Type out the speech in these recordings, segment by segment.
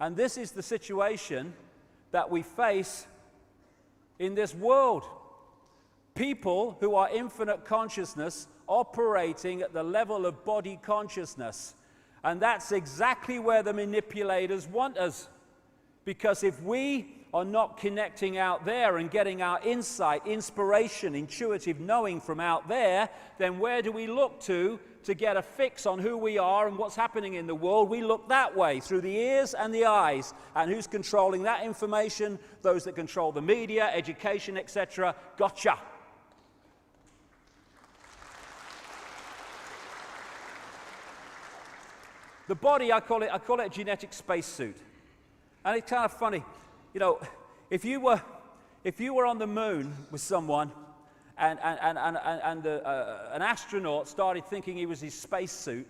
And this is the situation that we face in this world. People who are infinite consciousness operating at the level of body consciousness. And that's exactly where the manipulators want us. Because if we are not connecting out there and getting our insight, inspiration, intuitive knowing from out there, then where do we look to get a fix on who we are and what's happening in the world? We look that way, through the ears and the eyes. And who's controlling that information? Those that control the media, education, etc. Gotcha. The body, I call it a genetic spacesuit. And it's kind of funny. You know, if you were on the moon with someone and an astronaut started thinking he was his spacesuit,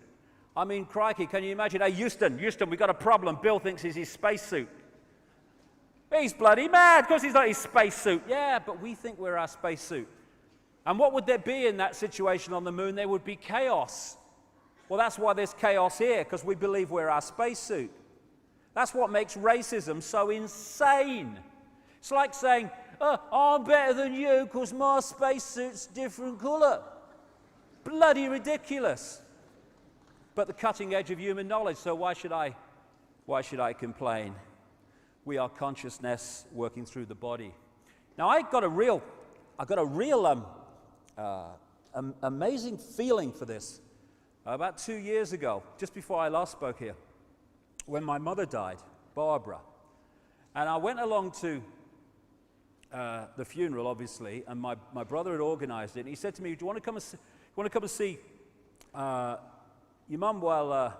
I mean, crikey, can you imagine? Hey, Houston, we got a problem. Bill thinks he's his spacesuit. He's bloody mad because he's not his spacesuit. Yeah, but we think we're our spacesuit. And what would there be in that situation on the moon? There would be chaos. Well, that's why there's chaos here, because we believe we're our spacesuit. That's what makes racism so insane. It's like saying, oh, I'm better than you because my spacesuit's different color. Bloody ridiculous. But the cutting edge of human knowledge, so why should I complain? We are consciousness working through the body. Now, I got a real amazing feeling for this. About 2 years ago, just before I last spoke here, when my mother died, Barbara, and I went along to the funeral, obviously, and my brother had organized it, and he said to me, do you want to come and see your mum while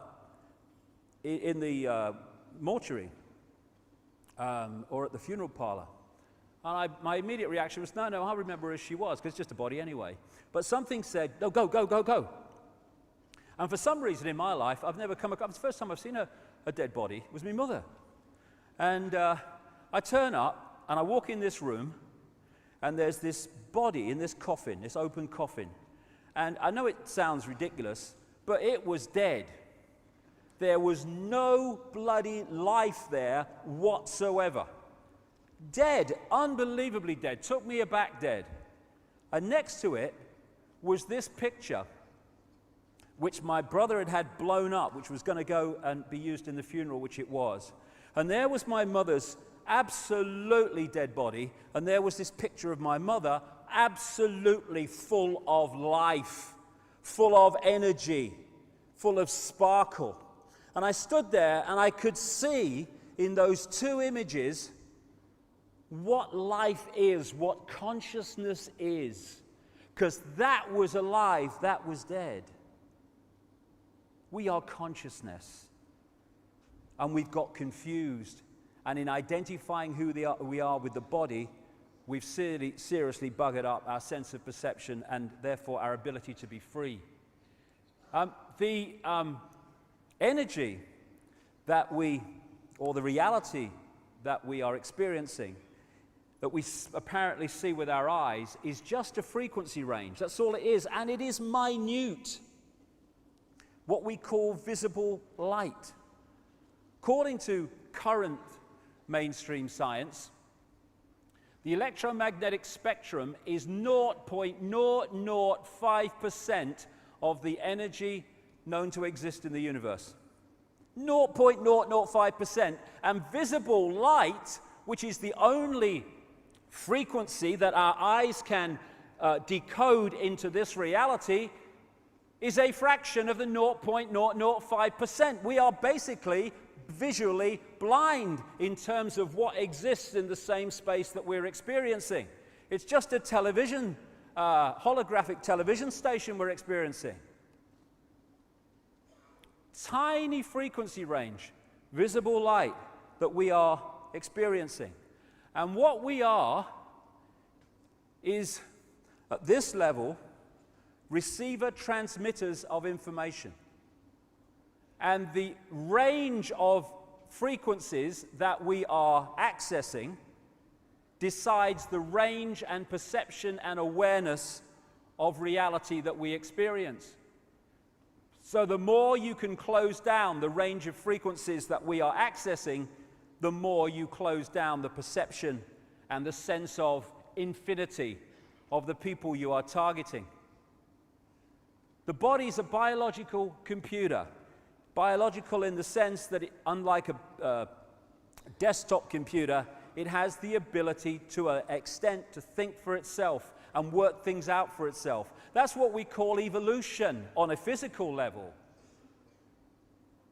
in the mortuary or at the funeral parlor? And my immediate reaction was, no, I remember her as she was, because it's just a body anyway. But something said, no, go. And for some reason in my life, I've never come across, the first time I've seen a dead body was my mother. And I turn up, and I walk in this room, and there's this body in this coffin, this open coffin. And I know it sounds ridiculous, but it was dead. There was no bloody life there whatsoever. Dead, unbelievably dead, took me aback dead. And next to it was this picture, which my brother had blown up, which was going to go and be used in the funeral, which it was. And there was my mother's absolutely dead body, and there was this picture of my mother absolutely full of life, full of energy, full of sparkle. And I stood there, and I could see in those two images what life is, what consciousness is, because that was alive, that was dead. We are consciousness, and we've got confused. And in identifying who we are with the body, we've seriously buggered up our sense of perception and therefore our ability to be free. The energy that or the reality that we are experiencing, that we apparently see with our eyes, is just a frequency range. That's all it is, and it is minute. What we call visible light. According to current mainstream science, the electromagnetic spectrum is 0.005% of the energy known to exist in the universe. 0.005%. And visible light, which is the only frequency that our eyes can decode into this reality, is a fraction of the 0.005%. We are basically visually blind in terms of what exists in the same space that we're experiencing. It's just a television, holographic television station we're experiencing. Tiny frequency range, visible light that we are experiencing. And what we are is, at this level, receiver transmitters of information. And the range of frequencies that we are accessing decides the range and perception and awareness of reality that we experience. So the more you can close down the range of frequencies that we are accessing, the more you close down the perception and the sense of infinity of the people you are targeting. The body is a biological computer. Biological in the sense that, unlike a desktop computer, it has the ability to an extent to think for itself and work things out for itself. That's what we call evolution on a physical level.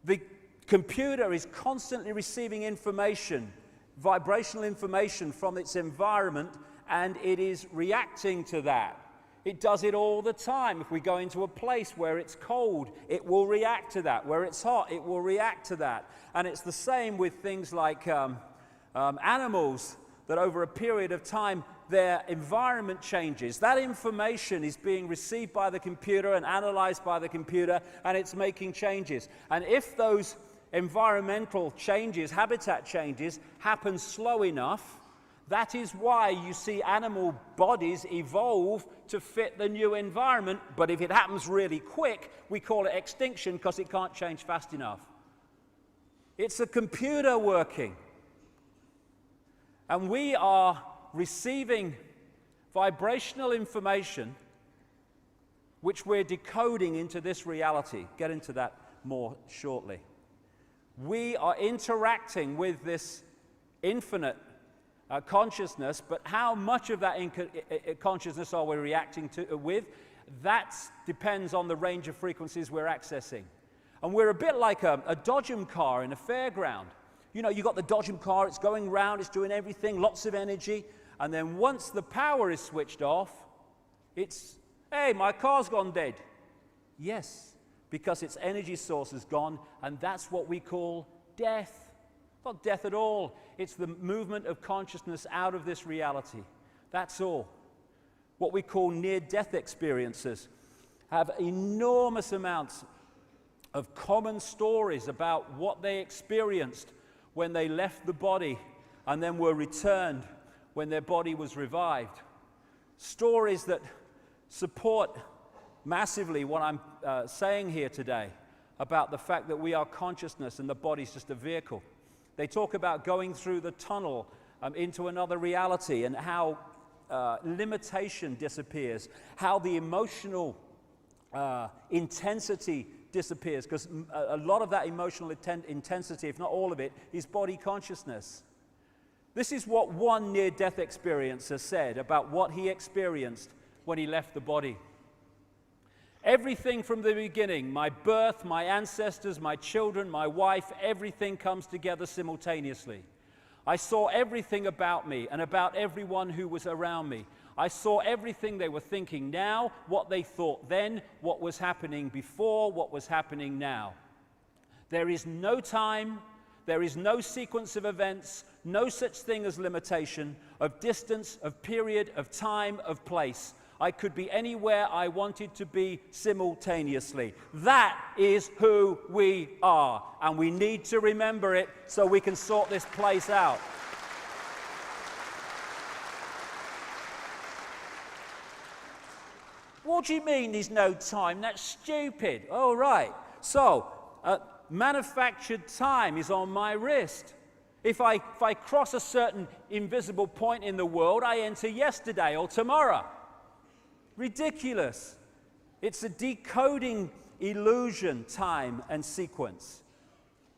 The computer is constantly receiving information, vibrational information from its environment, and it is reacting to that. It does it all the time. If we go into a place where it's cold, it will react to that. Where it's hot, it will react to that. And it's the same with things like animals, that over a period of time, their environment changes. That information is being received by the computer and analyzed by the computer, and it's making changes. And if those environmental changes, habitat changes, happen slow enough, that is why you see animal bodies evolve to fit the new environment. But if it happens really quick, we call it extinction because it can't change fast enough. It's a computer working. And we are receiving vibrational information which we're decoding into this reality. Get into that more shortly. We are interacting with this infinite consciousness, but how much of that consciousness are we reacting to with? That depends on the range of frequencies we're accessing. And we're a bit like a dodgem car in a fairground. You know, you got the dodgem car, it's going round, it's doing everything, lots of energy, and then once the power is switched off, it's, hey, my car's gone dead. Yes, because its energy source is gone, and that's what we call death. Not death at all. It's the movement of consciousness out of this reality. That's all. What we call near-death experiences have enormous amounts of common stories about what they experienced when they left the body and then were returned when their body was revived. Stories that support massively what I'm saying here today about the fact that we are consciousness and the body's just a vehicle. They talk about going through the tunnel into another reality and how limitation disappears, how the emotional intensity disappears, because a lot of that emotional intensity, if not all of it, is body consciousness. This is what one near-death experiencer said about what he experienced when he left the body. Everything from the beginning, my birth, my ancestors, my children, my wife, everything comes together simultaneously. I saw everything about me and about everyone who was around me. I saw everything they were thinking now, what they thought then, what was happening before, what was happening now. There is no time, there is no sequence of events, no such thing as limitation, of distance, of period, of time, of place. I could be anywhere I wanted to be simultaneously. That is who we are, and we need to remember it so we can sort this place out. What do you mean there's no time? That's stupid. Oh, right. So, manufactured time is on my wrist. If I cross a certain invisible point in the world, I enter yesterday or tomorrow. Ridiculous. It's a decoding illusion, time and sequence.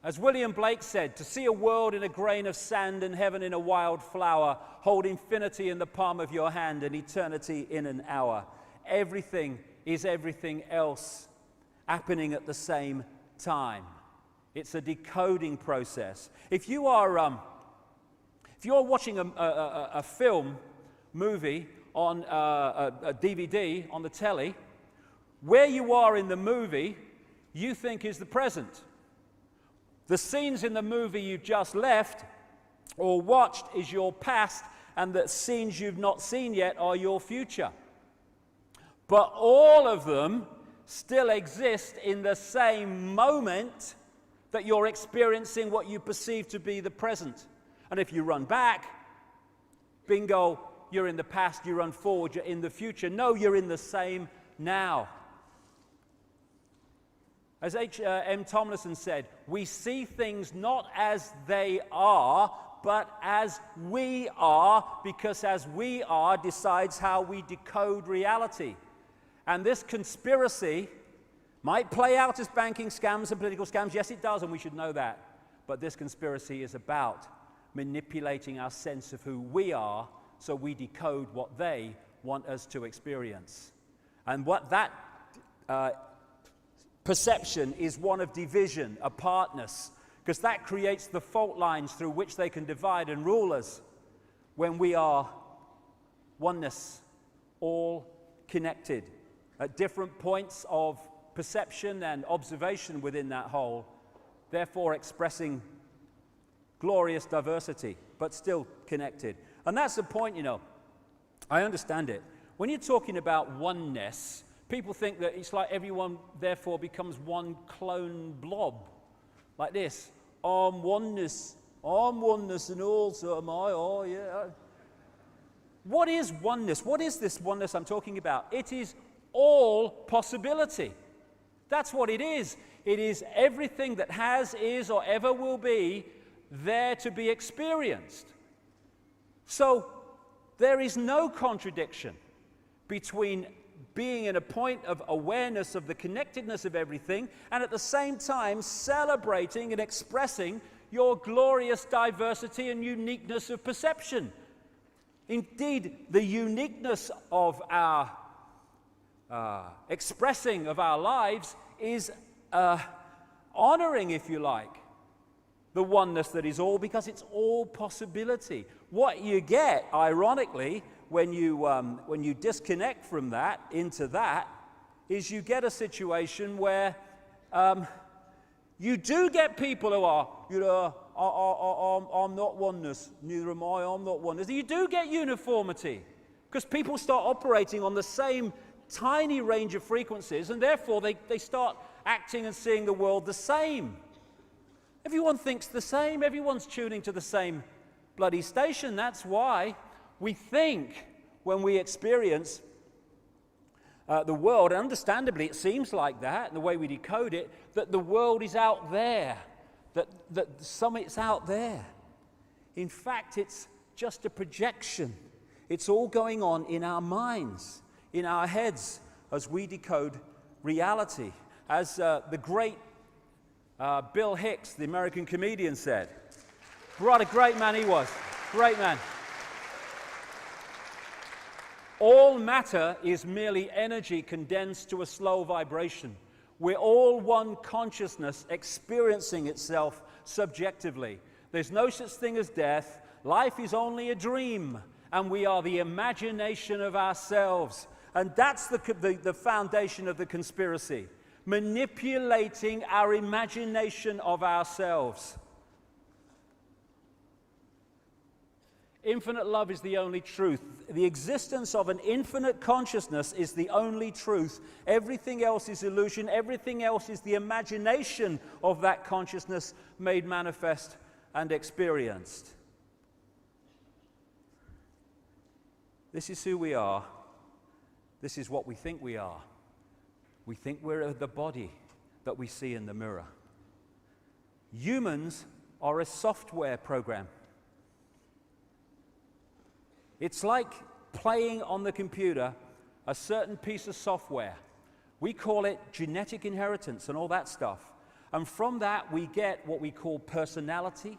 As William Blake said, to see a world in a grain of sand and heaven in a wild flower, hold infinity in the palm of your hand and eternity in an hour. Everything is everything else happening at the same time. It's a decoding process. If you are watching a movie on a DVD on the telly, where you are in the movie, you think is the present. The scenes in the movie you just left or watched is your past, and the scenes you've not seen yet are your future. But all of them still exist in the same moment that you're experiencing what you perceive to be the present. And if you run back, bingo, you're in the past, you run forward, you're in the future. No, you're in the same now. As H.M. Tomlinson said, we see things not as they are, but as we are, because as we are decides how we decode reality. And this conspiracy might play out as banking scams and political scams. Yes, it does, and we should know that. But this conspiracy is about manipulating our sense of who we are so we decode what they want us to experience. And what that perception is one of division, apartness, because that creates the fault lines through which they can divide and rule us when we are oneness, all connected at different points of perception and observation within that whole, therefore expressing glorious diversity, but still connected. And that's the point, you know. I understand it. When you're talking about oneness, people think that it's like everyone therefore becomes one clone blob, like this. I'm oneness, and also am I, oh yeah. What is oneness? What is this oneness I'm talking about? It is all possibility. That's what it is. It is everything that has, is, or ever will be there to be experienced. So there is no contradiction between being in a point of awareness of the connectedness of everything and at the same time celebrating and expressing your glorious diversity and uniqueness of perception. Indeed, the uniqueness of our expressing of our lives is honoring, if you like, the oneness that is all, because it's all possibility. What you get, ironically, when you disconnect from that into that, is you get a situation where you do get people who are, you know, I'm not oneness, neither am I, I'm not oneness. You do get uniformity, because people start operating on the same tiny range of frequencies, and therefore they start acting and seeing the world the same. Everyone thinks the same, everyone's tuning to the same bloody station. That's why we think when we experience the world, and understandably it seems like that, and the way we decode it, that the world is out there, that the summit's out there. In fact, it's just a projection. It's all going on in our minds, in our heads, as we decode reality. As the great Bill Hicks, the American comedian, said, what a great man he was, great man. All matter is merely energy condensed to a slow vibration. We're all one consciousness experiencing itself subjectively. There's no such thing as death. Life is only a dream, and we are the imagination of ourselves. And that's the foundation of the conspiracy, manipulating our imagination of ourselves. Infinite love is the only truth. The existence of an infinite consciousness is the only truth. Everything else is illusion. Everything else is the imagination of that consciousness made manifest and experienced. This is who we are. This is what we think we are. We think we're the body that we see in the mirror. Humans are a software program. It's like playing on the computer a certain piece of software. We call it genetic inheritance and all that stuff. And from that we get what we call personality.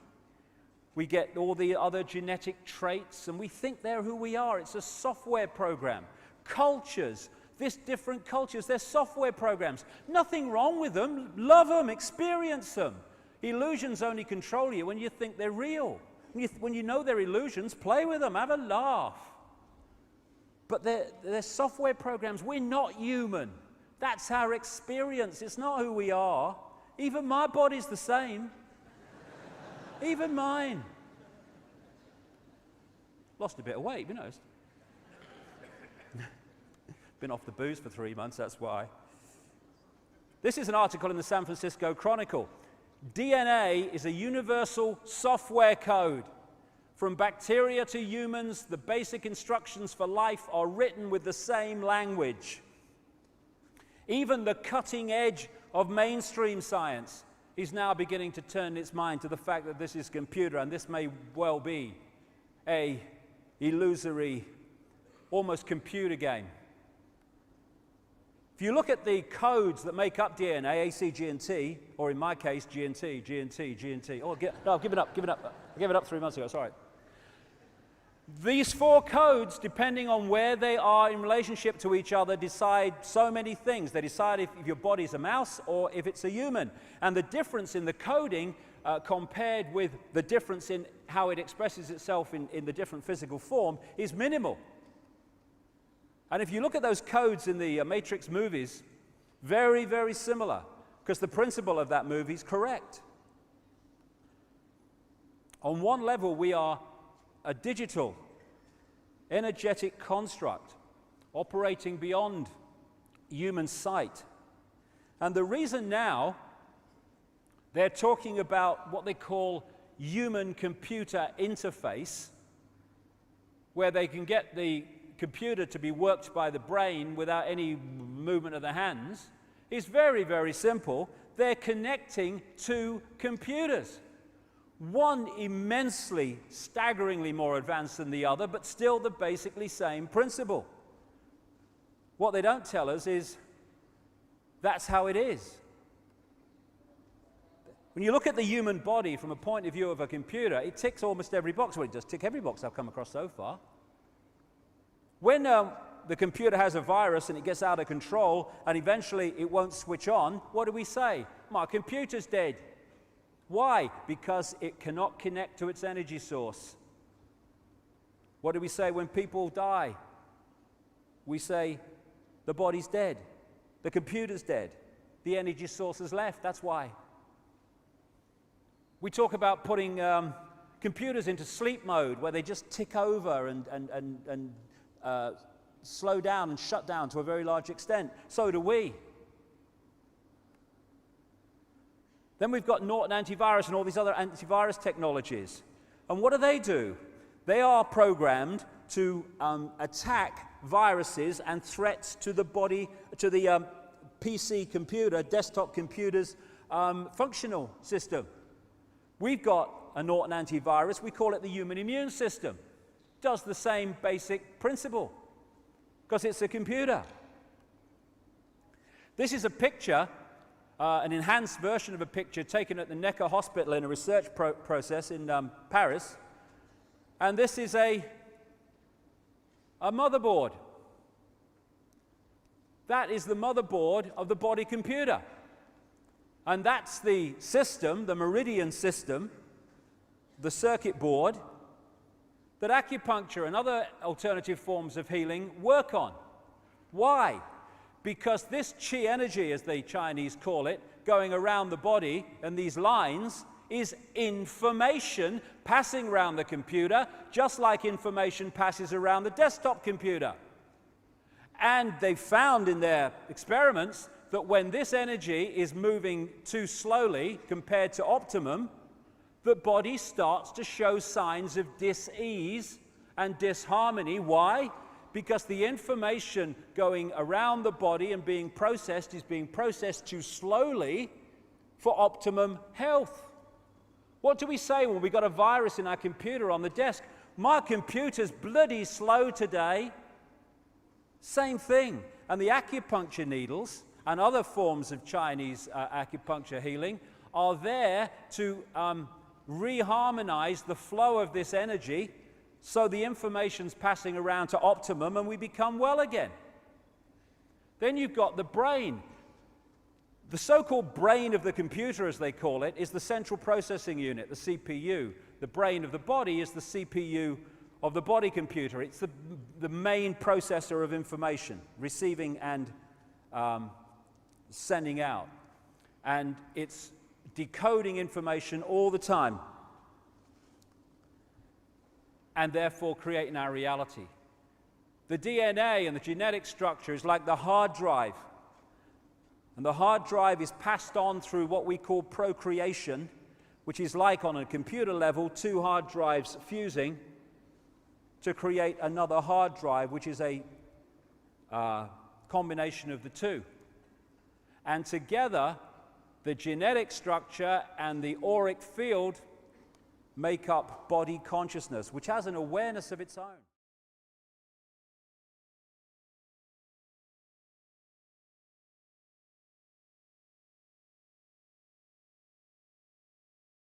We get all the other genetic traits, and we think they're who we are. It's a software program. Cultures, different cultures, they're software programs. Nothing wrong with them. Love them, experience them. Illusions only control you when you think they're real. When you know they're illusions, play with them, have a laugh. But they're software programs. We're not human. That's our experience. It's not who we are. Even my body's the same. Even mine. Lost a bit of weight, you know. Been off the booze for 3 months, that's why. This is an article in the San Francisco Chronicle. DNA is a universal software code. From bacteria to humans, the basic instructions for life are written with the same language. Even the cutting edge of mainstream science is now beginning to turn its mind to the fact that this is a computer, and this may well be a illusory, almost computer game. If you look at the codes that make up DNA, A, C, G, and T, or in my case, G and T, G and T, G and T. Oh, no, I've given up. I gave it up 3 months ago, sorry. These 4 codes, depending on where they are in relationship to each other, decide so many things. They decide if your body's a mouse or if it's a human. And the difference in the coding compared with the difference in how it expresses itself in the different physical form is minimal. And if you look at those codes in the Matrix movies, very, very similar, because the principle of that movie is correct. On one level, we are a digital, energetic construct operating beyond human sight. And the reason now they're talking about what they call human-computer interface, where they can get the computer to be worked by the brain without any movement of the hands, is very, very simple. They're connecting 2 computers. One immensely, staggeringly more advanced than the other, but still the basically same principle. What they don't tell us is that's how it is. When you look at the human body from a point of view of a computer, it ticks almost every box. Well, it does tick every box I've come across so far. When the computer has a virus and it gets out of control and eventually it won't switch on, what do we say? My computer's dead. Why? Because it cannot connect to its energy source. What do we say when people die? We say the body's dead, the computer's dead, the energy source is left, that's why. We talk about putting computers into sleep mode where they just tick over and slow down and shut down to a very large extent. So do we. Then we've got Norton antivirus and all these other antivirus technologies. And what do? They are programmed to attack viruses and threats to the body, to the PC computer, desktop computer's functional system. We've got a Norton antivirus. We call it the human immune system. Does the same basic principle because it's a computer. This is a picture, an enhanced version of a picture taken at the Necker Hospital in a research process in Paris. And this is a motherboard. That is the motherboard of the body computer. And that's the system, the meridian system, the circuit board, that acupuncture and other alternative forms of healing work on. Why? Because this chi energy, as the Chinese call it, going around the body and these lines is information passing around the computer, just like information passes around the desktop computer. And they found in their experiments that when this energy is moving too slowly compared to optimum, the body starts to show signs of dis-ease and disharmony. Why? Because the information going around the body and being processed is being processed too slowly for optimum health. What do we say when we've got a virus in our computer on the desk? My computer's bloody slow today. Same thing. And the acupuncture needles and other forms of Chinese acupuncture healing are there to reharmonize the flow of this energy so the information's passing around to optimum and we become well again. Then you've got the brain. The so-called brain of the computer, as they call it, is the central processing unit, the CPU. The brain of the body is the CPU of the body computer. It's the main processor of information, receiving and sending out. And it's decoding information all the time, and therefore creating our reality. The DNA and the genetic structure is like the hard drive. And the hard drive is passed on through what we call procreation, which is like, on a computer level, 2 hard drives fusing to create another hard drive, which is a combination of the two. And together, The genetic structure and the auric field make up body consciousness, which has an awareness of its own.